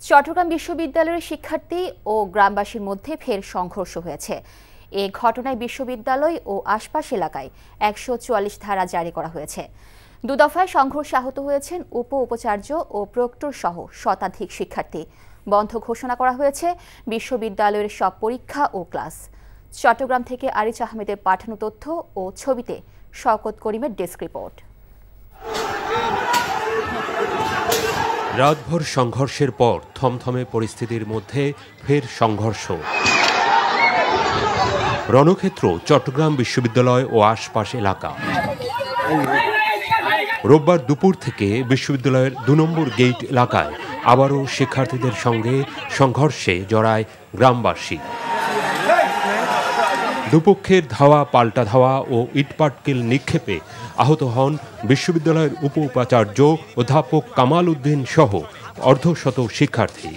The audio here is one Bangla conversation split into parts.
চট্টগ্রাম বিশ্ববিদ্যালয়ের শিক্ষার্থী ও গ্রামবাসীর মধ্যে ফের সংঘর্ষ হয়েছে। এ ঘটনায় বিশ্ববিদ্যালয় ও আশপাশ এলাকায় ১৪৪ ধারা জারি করা হয়েছে। দুদফায় সংঘর্ষে আহত হয়েছেন উপাচার্য ও প্রক্টর সহ শতাধিক শিক্ষার্থী। বন্ধ ঘোষণা করা হয়েছে বিশ্ববিদ্যালয়ের সব পরীক্ষা ও ক্লাস। চট্টগ্রাম থেকে আরিচ আহমেদের পাঠানো তথ্য ও ছবিতে শওকত করিমের ডেস্ক রিপোর্ট। রাতভর সংঘর্ষের পর থমথমে পরিস্থিতির মধ্যে ফের সংঘর্ষ। রণক্ষেত্র চট্টগ্রাম বিশ্ববিদ্যালয় ও আশপাশ এলাকা। রোববার দুপুর থেকে বিশ্ববিদ্যালয়ের ২ নম্বর গেট এলাকায় আবারও শিক্ষার্থীদের সঙ্গে সংঘর্ষে জড়ায় গ্রামবাসী। দুপক্ষের ধাওয়া পাল্টা ধাওয়া ও ইটপাটকেল নিক্ষেপে আহত হন বিশ্ববিদ্যালয়ের উপাচার্য অধ্যাপক কামাল উদ্দিন সহ অর্ধশত শিক্ষার্থী।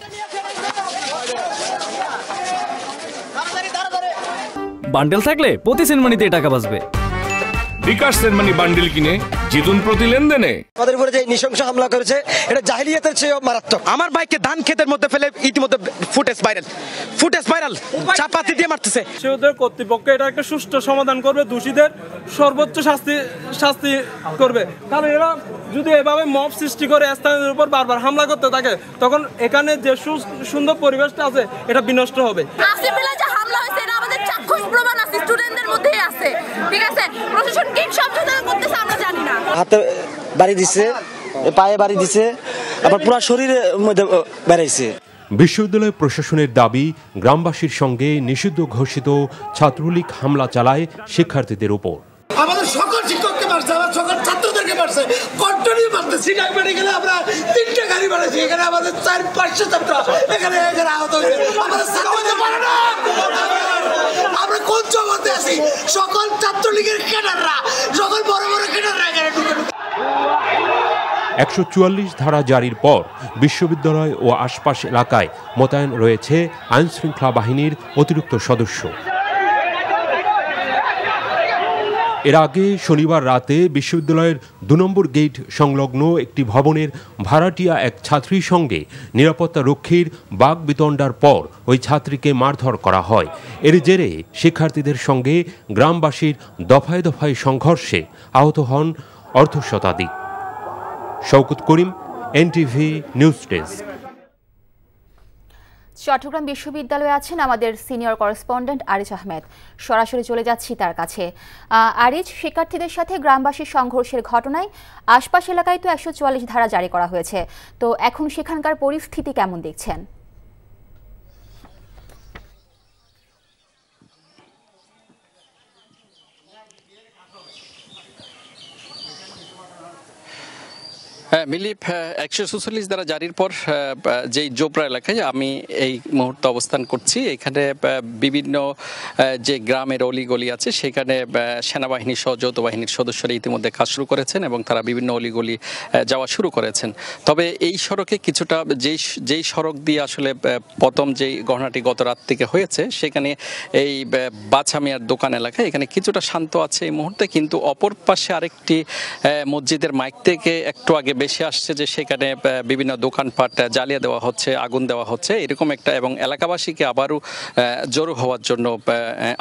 বান্ডেল থাকলে প্রতি সেনমানিতে টাকা বাঁচবে। বিকাশ সেনমানি বান্ডেল কিনে জিতুন প্রতি লেনদেনে। আমাদের উপরে যে নৃশংস হামলা করেছে এটা জাহিলিয়াতের চেয়েও মারাত্মক। আমার বাইককে ধান ক্ষেতের মধ্যে ফেলে ইতিমধ্যে ফুটেজ ভাইরাল চাপাতি দিয়ে মারতেছে। ওদের কর্তৃপক্ষ এটা একটা সুষ্ঠু সমাধান করবে, দোষীদের সর্বোচ্চ শাস্তি করবে। কারণ এরা যদি এভাবে মব সৃষ্টি করে স্থানীয়দের উপর বারবার হামলা করতে থাকে, তখন এখানে যে সুন্দর পরিবেশটা আছে এটা বিনষ্ট হবে। হাতে বাড়ি দিছে, পায়ে বাড়ি দিছে, আবার পুরো শরীরের মধ্যে বেড়াইছে। বিশ্ববিদ্যালয় প্রশাসনের দাবি, গ্রামবাসীর সঙ্গে নিষিদ্ধ ঘোষিত ছাত্রলীগ হামলা চালায় শিক্ষার্থীদের উপর। আমাদের সকল শিক্ষককে মারছে, আমার সকল ছাত্রদেরকে মারছে, কন্টিনিউ মারছে। সিনাক মেডিকেলে আমরা 3টে গাড়ি বাড়াইছি, এখানে আমাদের 400-500 ছাত্র এখানে আহত হয়েছে। আমাদের ছাত্রদের পারে না, আমরা কোন জগতে আছি? সকল ছাত্রলীগের ক্যাডাররা, সকল বড় বড় ক্যাডাররা এখানে ঢুকে ১৪৪ ধারা জারির পর বিশ্ববিদ্যালয় ও আশপাশ এলাকায় মোতায়েন রয়েছে আইনশৃঙ্খলা বাহিনীর অতিরিক্ত সদস্য। এর আগে শনিবার রাতে বিশ্ববিদ্যালয়ের ২ নম্বর গেট সংলগ্ন একটি ভবনের ভাড়াটিয়া এক ছাত্রীর সঙ্গে নিরাপত্তা রক্ষীর বাকবিতণ্ডার পর ওই ছাত্রীকে মারধর করা হয়। এর জেরে শিক্ষার্থীদের সঙ্গে গ্রামবাসীর দফায় দফায় সংঘর্ষে আহত হন অর্ধশতাধিক। শওকত করিম, এনটিভি নিউজ ডেস্ক। চট্টগ্রাম বিশ্ববিদ্যালয়ে আছেন আমাদের সিনিয়র করেসপন্ডেন্ট আরিচ আহমেদ। সরাসরি চলে যাচ্ছি তার কাছে। আরিচ, শিক্ষার্থীদের সাথে গ্রামবাসীর সংঘর্ষের ঘটনায় আশপাশ এলাকায় তো ১৪৪ ধারা জারি করা হয়েছে, তো এখন সেখানকার পরিস্থিতি কেমন দেখছেন? মিলিপ, ১৪৪ ধারা জারির পর যেই জোপড়া এলাকায় আমি এই মুহূর্তে অবস্থান করছি, এখানে বিভিন্ন যে গ্রামের অলিগলি আছে সেখানে সেনাবাহিনী সহ যৌথ বাহিনীর সদস্যরা ইতিমধ্যে কাজ শুরু করেছেন এবং তারা বিভিন্ন অলিগলি যাওয়া শুরু করেছেন। তবে এই সড়কে কিছুটা যেই সড়ক দিয়ে আসলে প্রথম যেই ঘটনাটি গত রাত থেকে হয়েছে, সেখানে এই বাছামিয়ার দোকান এলাকায় এখানে কিছুটা শান্ত আছে এই মুহূর্তে, কিন্তু অপর পাশে আরেকটি মসজিদের মাইক থেকে একটু আগে বেশি আসছে যে সেখানে বিভিন্ন দোকানপাট জ্বালিয়ে দেওয়া হচ্ছে, আগুন দেওয়া হচ্ছে এরকম একটা, এবং এলাকাবাসীকে আবারও জড়ো হওয়ার জন্য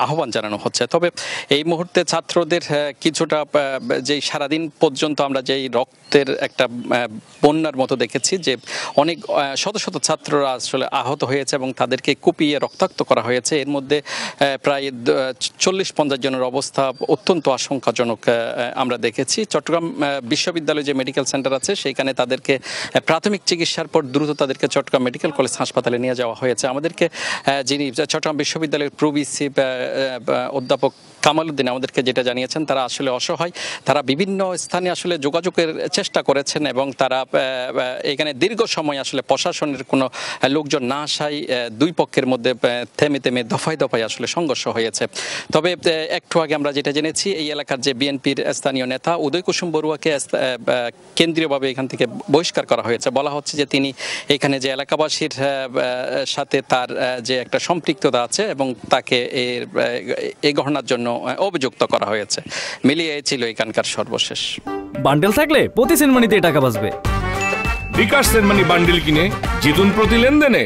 আহ্বান জানানো হচ্ছে। তবে এই মুহূর্তে ছাত্রদের কিছুটা যেই সারাদিন পর্যন্ত আমরা যেই রক্তের একটা বন্যার মতো দেখেছি, যে অনেক শত শত ছাত্ররা আসলে আহত হয়েছে এবং তাদেরকে কুপিয়ে রক্তাক্ত করা হয়েছে। এর মধ্যে প্রায় 40-50 জনের অবস্থা অত্যন্ত আশঙ্কাজনক আমরা দেখেছি। চট্টগ্রাম বিশ্ববিদ্যালয় যে মেডিকেল সেন্টার আছে সেখানে তাদেরকে প্রাথমিক চিকিৎসার পর দ্রুত তাদেরকে চট্টগ্রাম মেডিকেল কলেজ হাসপাতালে নিয়ে যাওয়া হয়েছে। আমাদেরকে যিনি চট্টগ্রাম বিশ্ববিদ্যালয়ের প্রভিসি অধ্যাপক কামাল উদ্দিন আমাদেরকে যেটা জানিয়েছেন, তারা আসলে অসহায়, তারা বিভিন্ন স্থানে আসলে যোগাযোগের চেষ্টা করেছেন এবং তারা এখানে দীর্ঘ সময় আসলে প্রশাসনের কোনো লোকজন না আসায় দুই পক্ষের মধ্যে থেমে দফায় দফায় আসলে সংঘর্ষ হয়েছে। তবে একটু আগে আমরা যেটা জেনেছি, এই এলাকার যে বিএনপির স্থানীয় নেতা উদয় কুসুম বড়ুয়াকে কেন্দ্রীয়ভাবে এখান থেকে বহিষ্কার করা হয়েছে। বলা হচ্ছে যে তিনি এখানে যে এলাকাবাসীর সাথে তার যে একটা সম্পৃক্ততা আছে এবং তাকে এই ঘটনার জন্য অভিযুক্ত করা হয়েছে। মিলিয়ে ছিল এখানকার সর্বশেষ। বান্ডেল থাকলে প্রতি সেনমানিতে টাকা বাঁচবে। বিকাশ সেনমানি বান্ডিল কিনে জিতুন প্রতি লেনদেনে।